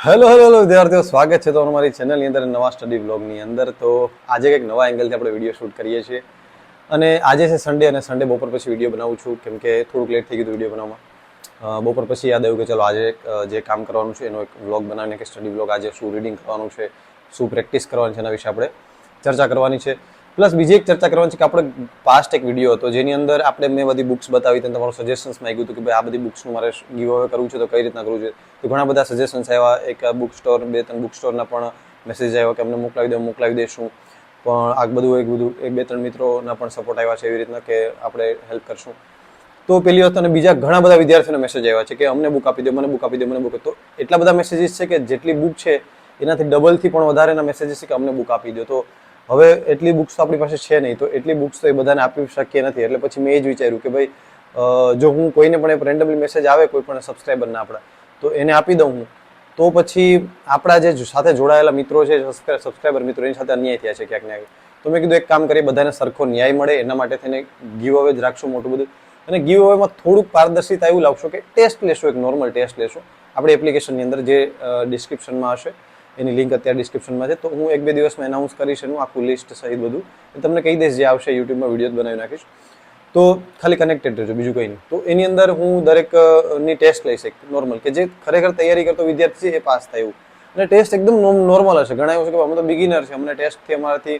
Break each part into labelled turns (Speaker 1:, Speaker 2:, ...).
Speaker 1: Hello વિદ્યાર્થીઓ, સ્વાગત છે તમારું મારી ચેનલની અંદર નવા સ્ટડી બ્લોગની અંદર. તો આજે કંઈક નવા એંગલથી આપણે વિડીયો શૂટ કરીએ છીએ અને આજે છે સન્ડે અને સન્ડે બપોર પછી વિડીયો બનાવું છું કેમ કે થોડુંક લેટ થઈ ગયું વિડીયો બનાવવામાં. બપોર પછી યાદ આવ્યું કે ચલો આજે જે કામ કરવાનું છે એનો એક વ્લોગ બનાવીને કે સ્ટડી બ્લોગ આજે શું રીડિંગ કરવાનું છે, શું પ્રેક્ટિસ કરવાની છે એના વિશે આપણે ચર્ચા કરવાની છે. પ્લસ બીજી એક ચર્ચા કરવાની છે કે આપણે પાસ્ટ એક વિડીયો હતો જેની અંદર આપણે મેં બધી બુક્સ બતાવી હતી, તમારું સજેશન્સ માંગ્યું હતું કે ભાઈ આ બધી બુક્સનું મારે ગીવ અવે કરવું છે તો કઈ રીતના કરવું છે. તો ઘણા બધા સજેશન્સ આવ્યા. એક બુક સ્ટોર, 2-3 બુક સ્ટોરના પણ મેસેજ આવ્યા કે અમને મોકલાવી દઈશું. પણ આ બધું એક 2-3 મિત્રોના પણ સપોર્ટ આવ્યા છે એવી રીતના કે આપણે હેલ્પ કરશું. તો પેલી વખત અને બીજા ઘણા બધા વિદ્યાર્થીઓના મેસેજ આવ્યા છે કે અમને બુક આપી દો, મને બુક આપી દો, મને બુક. તો એટલા બધા મેસેજીસ છે કે જેટલી બુક છે એનાથી ડબલથી પણ વધારેના મેસેજીસ છે કે અમને બુક આપી દો. તો હવે એટલી બુક્સ તો આપણી પાસે છે નહીં, તો એટલી બુક્સ તો એ બધાને આપી શક્ય નથી. એટલે પછી મેં એ જ વિચાર્યું કે ભાઈ જો હું કોઈને પણ રેન્ડમલી મેસેજ આવે કોઈ પણ સબસ્ક્રાઈબરના આપણા, તો એને આપી દઉં હું, તો પછી આપણા જે સાથે જોડાયેલા મિત્રો છે, સબસ્ક્રાઈબર મિત્રો, એની સાથે અન્યાય થયા છે ક્યાંક ને ક્યાંક. તો મેં કીધું એક કામ કરીએ, બધાને સરખો ન્યાય મળે એના માટે થઈને ગીવ અવે જ રાખશું મોટું બધું. અને ગીવ અવેમાં થોડુંક પારદર્શિતા એવું લાવશો કે ટેસ્ટ લેશો, એક નોર્મલ ટેસ્ટ લેશો આપણી એપ્લિકેશનની અંદર, જે ડિસ્ક્રિપ્શનમાં હશે. એની લિંક અત્યારે ડિસ્ક્રિપ્શનમાં છે. તો હું 1-2 દિવસમાં એનાઉન્સ કરીશ એનું આખું લિસ્ટ સહિત બધું તમને કહી દઈશ. જે આવશે યુટ્યુબમાં વિડીયો બનાવી નાખીશ. તો ખાલી કનેક્ટેડ રહેજો, બીજું કંઈ નહીં. તો એની અંદર હું દરેકની ટેસ્ટ લઈશ એક નોર્મલ, કે જે ખરેખર તૈયારી કરતો વિદ્યાર્થી છે એ પાસ થાય એવું. અને ટેસ્ટ એકદમ નોર્મલ હશે. ઘણા એવું છે કે અમે તો બિગિનર છે, અમને ટેસ્ટથી અમારાથી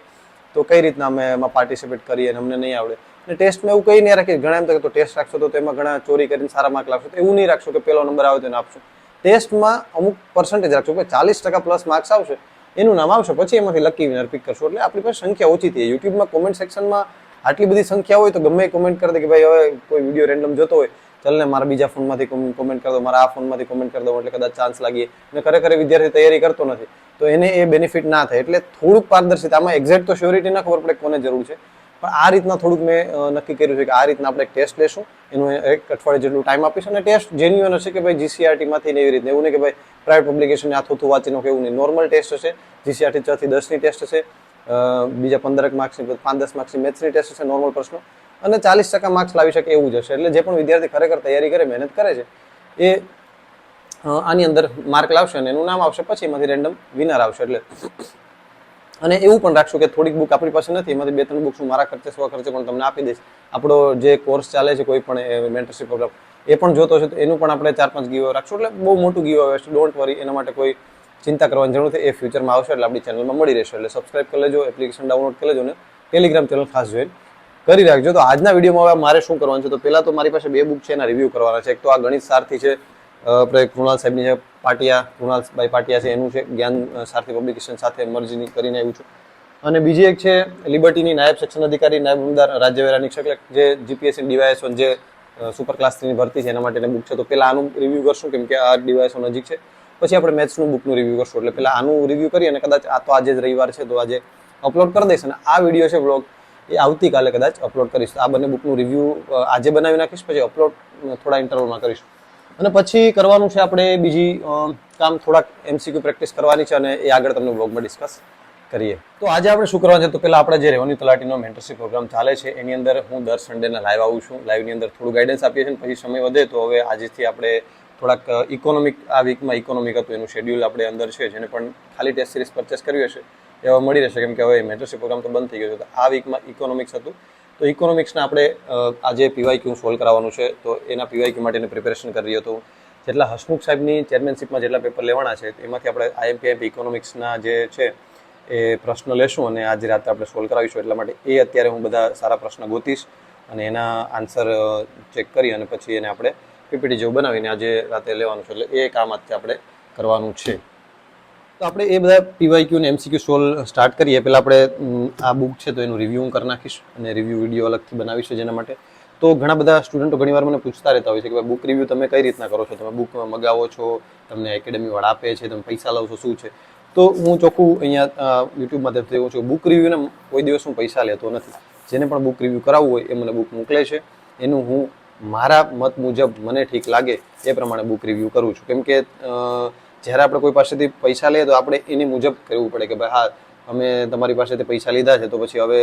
Speaker 1: તો કઈ રીતના અમે એમાં પાર્ટિસિપેટ કરીએ અને અમને નહીં આવડે. અને ટેસ્ટમાં એવું કંઈ નહીં રાખીએ. ઘણા એમ તો ટેસ્ટ રાખશો તો એમાં ઘણા ચોરી કરીને સારા માર્ક લાવશો, તો એવું નહીં રાખશો કે પહેલો નંબર આવે તો એને આપશો. ટેસ્ટમાં અમુક પર્સન્ટેજ રાખશો કે 40% પ્લસ માર્ક્સ આવશે એનું નામ આવશે, પછી એમાંથી લકી વિનર પિક કરશો. એટલે આપણી પાસે સંખ્યા ઓછી થઈ. યુટ્યુબમાં કોમેન્ટ સેક્શનમાં આટલી બધી સંખ્યા હોય તો ગમે એ કોમેન્ટ કરી દે કે ભાઈ હવે કોઈ વિડીયો રેન્ડમ જોતો હોય, ચાલ ને મારા બીજા ફોનમાંથી કોમેન્ટ કરી દો, મારા આ ફોનમાંથી કોમેન્ટ કરી દો, એટલે કદાચ ચાન્સ લાગીએ. અને ખરેખર વિદ્યાર્થી તૈયારી કરતો નથી તો એને એ બેનિફિટ ના થાય. એટલે થોડુંક પારદર્શિતા, આમાં એક્ઝેક્ટ તો શ્યોરિટી ના ખબર પડે કોને જરૂર છે, પણ આ રીતના થોડુંક મેં નક્કી કર્યું છે કે આ રીતના આપણે એક ટેસ્ટ લેશું, એનું 1 અઠવાડિયે જેટલું ટાઈમ આપીશું. અને ટેસ્ટ જેન્યુઅન હશે કે ભાઈ જીસીઆરટીમાંથી ને એવી રીતે, એવું નહીં કે ભાઈ પ્રાઇવેટ પબ્લિકેશન આ થોથું વાંચીને કે એવું નહીં. નોર્મલ ટેસ્ટ હશે. જીસીઆરટી 6 થી 10ની ટેસ્ટ હશે, બીજા 15 માર્ક્સની, 5-10 માર્ક્સની મેથ્સની ટેસ્ટ હશે, નોર્મલ પ્રશ્નો, અને 40% માર્ક્સ લાવી શકે એવું જ હશે. એટલે જે પણ વિદ્યાર્થી ખરેખર તૈયારી કરે, મહેનત કરે છે, એ આની અંદર માર્ક લાવશે અને એનું નામ આવશે, પછી એમાંથી રેન્ડમ વિનર આવશે. એટલે અને એવું પણ રાખશું કે થોડીક બુક આપણી પાસે નથી, એમાંથી 2-3 બુક્સ હું મારા ખર્ચે, સ્વખર્ચે પણ તમને આપી દઈશ. આપણો જે કોર્સ ચાલે છે કોઈ પણ મેન્ટરશિપ પ્રોગ્રામ, એ પણ જોતો છે તો એનું પણ આપણે 4-5 ગીવ રાખશું. એટલે બહુ મોટું ગીવ આવે છે, ડોન્ટ વરી. એના માટે કોઈ ચિંતા કરવાની જરૂર નથી. એ ફ્યુચરમાં આવશે એટલે આપણી ચેનલમાં મળી રહેશે. એટલે સબસ્ક્રાઇબ કરી લેજો, એપ્લિકેશન ડાઉનલોડ કરી લેજો અને ટેલિગ્રામ ચેનલ ખાસ જોઈન કરી રાખજો. તો આજના વિડીયોમાં હવે મારે શું કરવાનું છે, તો પહેલા તો મારી પાસે 2 બુક છે, એના રિવ્યૂ કરવાના છે. એક તો આ ગણિત સારથી છે, આપણે કૃણાલ સાહેબની છે, કૃણાલભાઈ પાટિયા છે, એનું છે, જ્ઞાન સારથી પબ્લિકેશન સાથે મર્જની કરીને આવ્યું છું. અને બીજી એક છે લિબર્ટીની નાયબ સેક્શન અધિકારી, નાયબ અમદાર રાજ્યવેરા નિરીક્ષક, જે જીપીએસસી ડીવાયએસ1 જે સુપર ક્લાસ 3ની ભરતી છે એના માટેની બુક છે. તો પહેલા આનું રિવ્યૂ કરશું કેમ કે આ ડીવાયએસ1 નજીક છે. પછી આપણે મેથ્સનું બુકનું રિવ્યૂ કરશું. એટલે પહેલા આનું રિવ્યૂ કરી અને કદાચ આ તો આજે જ રવિવાર છે તો આજે અપલોડ કરી દઈશ. અને આ વિડીયો છે વ્લોગ, એ આવતીકાલે કદાચ અપલોડ કરીશ. આ બંને બુકનું રિવ્યૂ આજે બનાવી નાખીશ, પછી અપલોડ થોડા ઇન્ટરવલમાં કરીશ. અને પછી કરવાનું છે આપણે બીજી કામ, થોડાક એમસીક્યુ પ્રેક્ટિસ કરવાની છે અને એ આગળ તમને વ્લોગમાં ડિસ્કસ કરીએ. તો આજે આપણે શું કરવાનું છે, તો પહેલા આપણે જે રેવન્યુ તલાટીનો મેન્ટરશિપ પ્રોગ્રામ ચાલે છે એની અંદર હું દર સન્ડેના લાઈવ આવું છું. લાઈવની અંદર થોડું ગાઈડન્સ આપીએ છીએ. પછી સમય વધે તો હવે આજથી આપણે થોડાક ઇકોનોમિક, આ વીકમાં ઇકોનોમિક હતું એનું શેડ્યુલ આપણે અંદર છે, જેને પણ ખાલી ટેસ્ટ સિરીઝ પરચેસ કરવી હશે એવા મળી રહેશે કેમ કે હવે મેન્ટરશિપ પ્રોગ્રામ તો બંધ થઈ ગયો છે. તો આ વીકમાં ઇકોનોમિક્સ હતું. તો ઇકોનોમિક્સના આપણે આજે પીવાયક્યુ સોલ્વ કરાવવાનું છે. તો એના પીવાયક્યુ માટેની પ્રિપેરેશન કરી રહ્યો હતો. જેટલા હસમુખ સાહેબની ચેરમેનશીપમાં જેટલા પેપર લેવાના છે એમાંથી આપણે આઈએમપી ઇકોનોમિક્સના જે છે એ પ્રશ્ન લેશું અને આજે રાતે આપણે સોલ્વ કરાવીશું. એટલા માટે એ અત્યારે હું બધા સારા પ્રશ્ન ગોતીશ અને એના આન્સર ચેક કરી અને પછી એને આપણે પીપીટી જેવું બનાવીને આજે રાતે લેવાનું છે. એટલે એ કામ આજે આપણે કરવાનું છે. તો આપણે એ બધા પીવાયક્યુ ને એમસીક્યુ સોલ્વ સ્ટાર્ટ કરીએ. પહેલાં આપણે આ બુક છે તો એનું રિવ્યૂ હું કરી નાખીશ અને રિવ્યૂ વિડીયો અલગથી બનાવીશ જેના માટે. તો ઘણા બધા સ્ટુડન્ટો ઘણીવાર મને પૂછતા રહેતા હોય છે કે ભાઈ બુક રિવ્યૂ તમે કઈ રીતના કરો છો, તમે બુક મગાવો છો, તમને એકેડેમીવાળા આપે છે, તમે પૈસા લાવો છો, શું છે? તો હું ચોખ્ખું અહીંયા યુટ્યુબમાં તરફથી એવું છું, બુક રિવ્યૂને કોઈ દિવસ હું પૈસા લેતો નથી. જેને પણ બુક રિવ્યૂ કરાવવું હોય એ મને બુક મોકલે છે, એનું હું મારા મત મુજબ મને ઠીક લાગે એ પ્રમાણે બુક રિવ્યૂ કરું છું. કેમ કે જ્યારે આપણે કોઈ પાસેથી પૈસા લઈએ તો આપણે એની મુજબ કહેવું પડે કે ભાઈ હા અમે તમારી પાસેથી પૈસા લીધા છે તો પછી હવે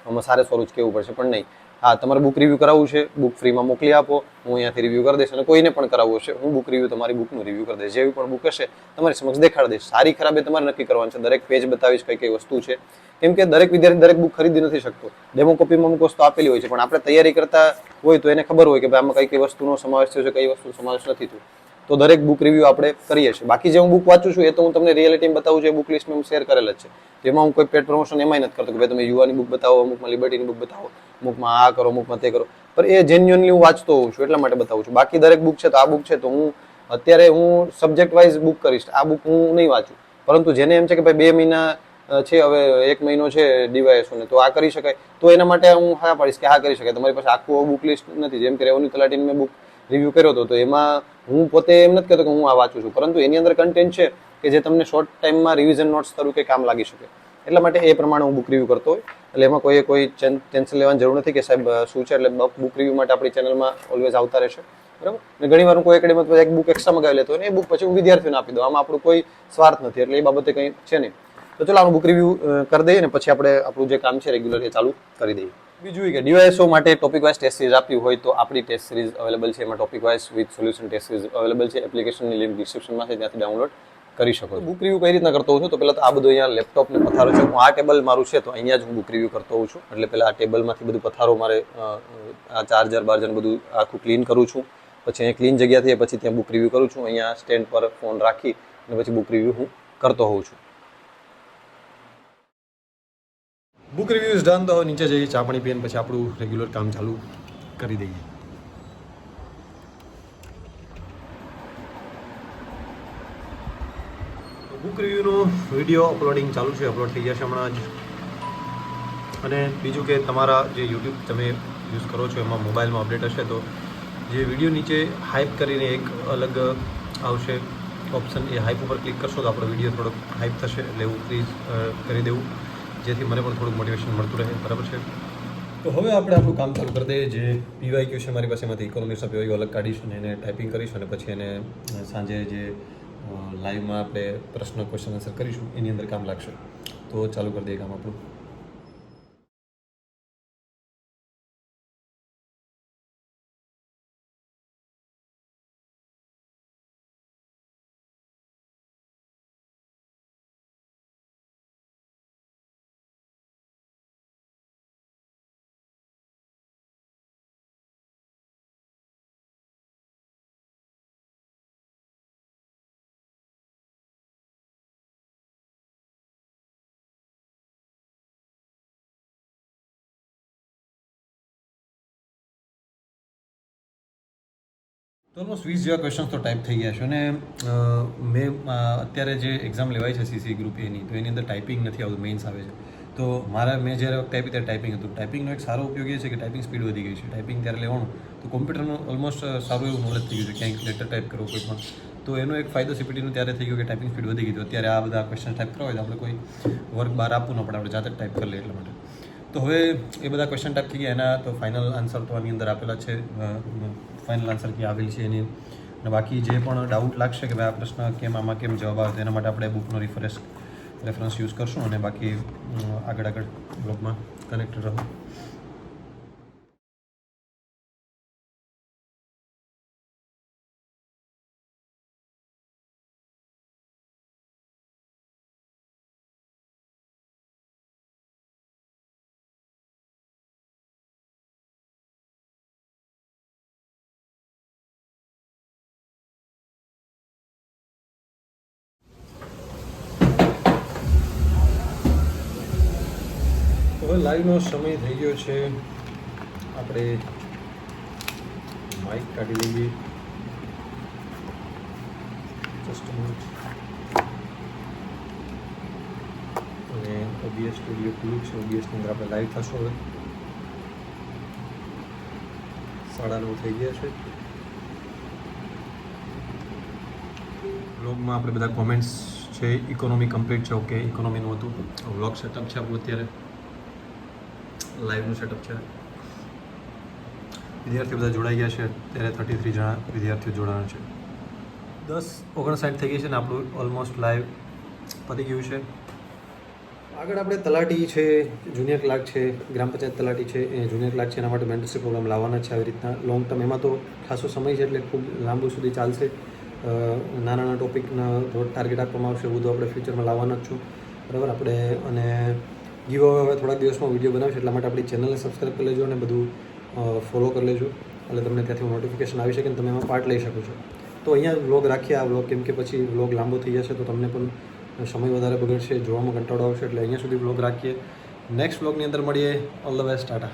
Speaker 1: અમે સારે સ્વરૂપ કહેવું પડશે, પણ નહીં. હા, તમારે બુક રિવ્યૂ કરાવવું છે, બુક ફ્રીમાં મોકલી આપો, હું અહીંયાથી રિવ્યૂ કરી દઈશ. અને કોઈને પણ કરાવવું હશે, હું બુક રિવ્યૂ તમારી બુકનું રિવ્યૂ કરી દઈશ. જેવી પણ બુક હશે તમારી સમક્ષ દેખાડી દઈશ. સારી ખરાબ એ તમારે નક્કી કરવાનું છે. દરેક પેજ બતાવીશ કઈ કઈ વસ્તુ છે, કેમ કે દરેક વિદ્યાર્થી દરેક બુક ખરીદી નથી શકતો. ડેમો કોપીમાં અમુક વસ્તુ આપેલી હોય છે, પણ આપણે તૈયારી કરતા હોય તો એને ખબર હોય કે ભાઈ આમાં કઈ કઈ વસ્તુનો સમાવેશ થયો છે, કઈ વસ્તુ સમાવેશ નથી થયો. તો દરેક બુક રિવ્યૂ આપણે કરીએ છીએ. બાકી જે હું બુક વાંચું છું એ તો હું તમને રિયાલિટીમાં બતાવું છું, એ બુક લિસ્ટમાં હું શેર કરેલ જ છે. જેમાં હું કોઈ પેડ પ્રમોશન એમાંય નથી કરતો કે ભાઈ તમે યુવાની બુક બતાવો, અમુકમાં લિબર્ટીની બુક બતાવો, અમુકમાં આ કરો, અમુકમાં તે કરો. પણ એ જેન્યુઅનલી હું વાંચતો હોઉં છું એટલા માટે બતાવું છું. બાકી દરેક બુક છે તો આ બુક છે તો અત્યારે હું સબ્જેક્ટ વાઇઝ બુક કરીશ. આ બુક હું નહીં વાંચું. પરંતુ જેને એમ છે કે ભાઈ 2 મહિના છે, હવે 1 મહિનો છે ડીવાયએસઓને, તો આ કરી શકાય, તો એના માટે હું હા પાડીશ કે હા કરી શકાય. તમારી પાસે આખું બુક લિસ્ટ નથી. જેમ કે રેવન્યુ તલાટીની મેં બુક રિવ્યૂ કર્યો હતો, તો એમાં હું પોતે એમ નથી કહેતો કે હું આ વાંચું છું, પરંતુ એની અંદર કન્ટેન્ટ છે કે જે તમને શોર્ટ ટાઈમમાં રિવિઝન નોટ્સ તરીકે કામ લાગી શકે. એટલા માટે એ પ્રમાણે હું બુક રિવ્યૂ કરતો હોય. એટલે એમાં કોઈ ટેન્શન લેવાની જરૂર નથી કે સાહેબ શું છે. એટલે બુક રિવ્યૂ માટે આપણી ચેનલમાં ઓલવેઝ આવતા રહેશે, બરાબર. અને ઘણી વાર હું કોઈ એકેડેમી એક બુક એક્સ્ટ્રા મગાવી લેતો હોય ને એ બુક પછી હું વિદ્યાર્થીઓને આપી દઉં. આમાં આપણું કોઈ સ્વાર્થ નથી, એટલે એ બાબતે કંઈ છે નહીં. તો ચલો આનું બુક રિવ્યૂ કરી દઈએ ને પછી આપણે આપણું જે કામ છે રેગ્યુલર એ ચાલુ કરી દઈએ. બીજું કે ડીવાયએસઓ માટે ટોપિક વાઇઝ ટેસ્ટ સિરીઝ આપવી હોય તો આપણી ટેસ્ટ સિરીઝ અવેલેબલ છે. એમાં topic wise with solution test series available છે. એપ્લિકેશનની લિંક ડિસ્ક્રિપ્શનમાં છે, ત્યાંથી ડાઉનલોડ કરી શકો. બુક રિવ્યૂ કઈ રીતના કરતો હોઉં છું, તો પહેલાં તો આ બધું અહીંયા લેપટોપ ને પથારો છે, હું આ ટેબલ મારું છે તો અહીંયા જ હું બુક રિવ્યૂ કરતો હોઉં છું. એટલે પહેલાં આ ટેબલમાંથી બધું પથારો મારે આ ચાર્જર બાર્જર બધું આખું ક્લીન કરું છું. પછી અહીંયા ક્લીન જગ્યા થઈ પછી ત્યાં બુક રિવ્યૂ કરું છું. અહીંયા સ્ટેન્ડ પર ફોન રાખી અને પછી બુક રિવ્યૂ હું કરતો હોઉં છું. Book review is done. તો નીચે જઈએ, ચા પાણી પીને પછી આપણું રેગ્યુલર કામ ચાલુ કરી દઈએ. બુક રિવ્યૂનો વિડીયો અપલોડિંગ ચાલુ છે, અપલોડ થઈ જશે હમણાં જ. અને બીજું કે તમારા જે યુટ્યુબ તમે યુઝ કરો છો એમાં મોબાઈલમાં અપડેટ હશે તો જે વિડીયો નીચે હાઇપ કરીને એક અલગ આવશે ઓપ્શન, એ હાઇપ ઉપર ક્લિક કરશો તો આપણો વિડીયો થોડોક હાઇપ થશે. એટલે એવું પ્લીઝ કરી દેવું, જેથી મને પણ થોડુંક મોટિવેશન મળતું રહે, બરાબર છે. તો હવે આપણે આપણું કામ ચાલુ કરી દઈએ. જે પીવાયક્યુ છે મારી પાસે, એમાંથી ઇકોનોમિક્સના પીવાયક્યુ અલગ કાઢીશું અને એને ટાઈપિંગ કરીશું અને પછી એને સાંજે જે લાઈવમાં આપણે પ્રશ્ન ક્વેશ્ચન આન્સર કરીશું એની અંદર કામ લાગશે. તો ચાલુ કરી દઈએ કામ આપણું. તો ઓલમોસ્ટ 20 જેવા ક્વેશ્ચન્સ તો ટાઈપ થઈ ગયા છે. અને મેં અત્યારે જે એક્ઝામ લેવાય છે સીસી ગ્રુપ એની, તો એની અંદર ટાઈપિંગ નથી આવતું, મેઇન્સ આવે છે. તો મેં જ્યારે વખતે આપી ત્યારે ટાઈપિંગ હતું. ટાઈપિંગનો એક સારો ઉપયોગ એ છે કે ટાઈપિંગ સ્પીડ વધી ગઈ છે. ટાઈપિંગ ત્યારે લેવાનું તો કોમ્પ્યુટરનું ઓલમોસ્ટ સારું એવું નોલેજ થઈ ગયું છે, ક્યાંક લેટર ટાઈપ કરવો કોઈ પણ. તો એનો એક ફાયદો સીપીટીનો ત્યારે થઈ ગયો કે ટાઈપિંગ સ્પીડ વધી ગઈ. તો અત્યારે આ બધા ક્વેશ્ચન ટાઈપ કરવા હોય તો આપણે કોઈ વર્ક બહાર આપવું ન પડે, આપણે જાતે જ ટાઈપ કરી લઈએ એટલા માટે. તો હવે એ બધા ક્વેશ્ચન ટાઈપ થઈ ગયા. એના તો ફાઇનલ આન્સર તો આની અંદર આપેલા છે, ફાઇનલ આન્સર કે આવેલ છે એની. અને બાકી જે પણ ડાઉટ લાગશે કે ભાઈ આ પ્રશ્ન કેમ આમાં કેમ જવાબ આવે, એના માટે આપણે બુકનો રેફરન્સ યુઝ કરશું. અને બાકી આગળ બ્લોગમાં કનેક્ટેડ રહો. હવે લાઈવનો સમય થઈ ગયો છે. આપણે માઇક કાઢી લઈએ. Just minute. અને OBS સ્ટુડિયો ખુલ્લું છે. OBSની અંદર આપણે લાઈવ થશું. હવે 9:30 થઈ ગયા છે. બ્લોગમાં આપણે બધા કોમેન્ટ્સ છે. ઇકોનોમી કમ્પ્લીટ છે, ઓકે. ઇકોનોમીનું હતું. વ્લોગ સેટઅપ છે આપણું અત્યારે, લાઈવનું સેટઅપ છે. વિદ્યાર્થીઓ બધા જોડાઈ ગયા છે. અત્યારે 33 જણા વિદ્યાર્થીઓ જોડાણા છે. 10:59 થઈ ગઈ છે ને આપણું ઓલમોસ્ટ લાઈવ પતી ગયું છે.
Speaker 2: આગળ આપણે તલાટી છે, જુનિયર ક્લાર્ક છે, ગ્રામ પંચાયત તલાટી છે, એ જુનિયર ક્લાર્ક છે, એના માટે મેન્ટરશીપ પ્રોગ્રામ લાવવાના છે. આવી રીતના લોંગ ટર્મ, એમાં તો ખાસો સમય છે એટલે ખૂબ લાંબુ સુધી ચાલશે. નાના નાના ટોપિકના ટાર્ગેટ આપવામાં આવશે, બધું આપણે ફ્યુચરમાં લાવવાના જ છું, બરાબર. આપણે અને ગીવ અવે હવે થોડાક દિવસમાં વિડીયો બનાવશે, એટલા માટે આપણી ચેનલને સબસ્ક્રાઈબ કરી લેજો અને બધું ફોલો કરી લેજો, એટલે તમને ત્યાંથી નોટિફિકેશન આવી શકે અને તમે એમાં પાર્ટ લઈ શકો છો. તો અહીંયા વ્લોગ રાખીએ, આ વ્લોગ, કેમ કે પછી વ્લોગ લાંબો થઈ જશે તો તમને પણ સમય વધારે બગડશે, જોવામાં કંટાળો આવશે, એટલે અહીંયા સુધી વ્લોગ રાખીએ. નેક્સ્ટ વ્લોગની અંદર મળીએ. All the best, Tata.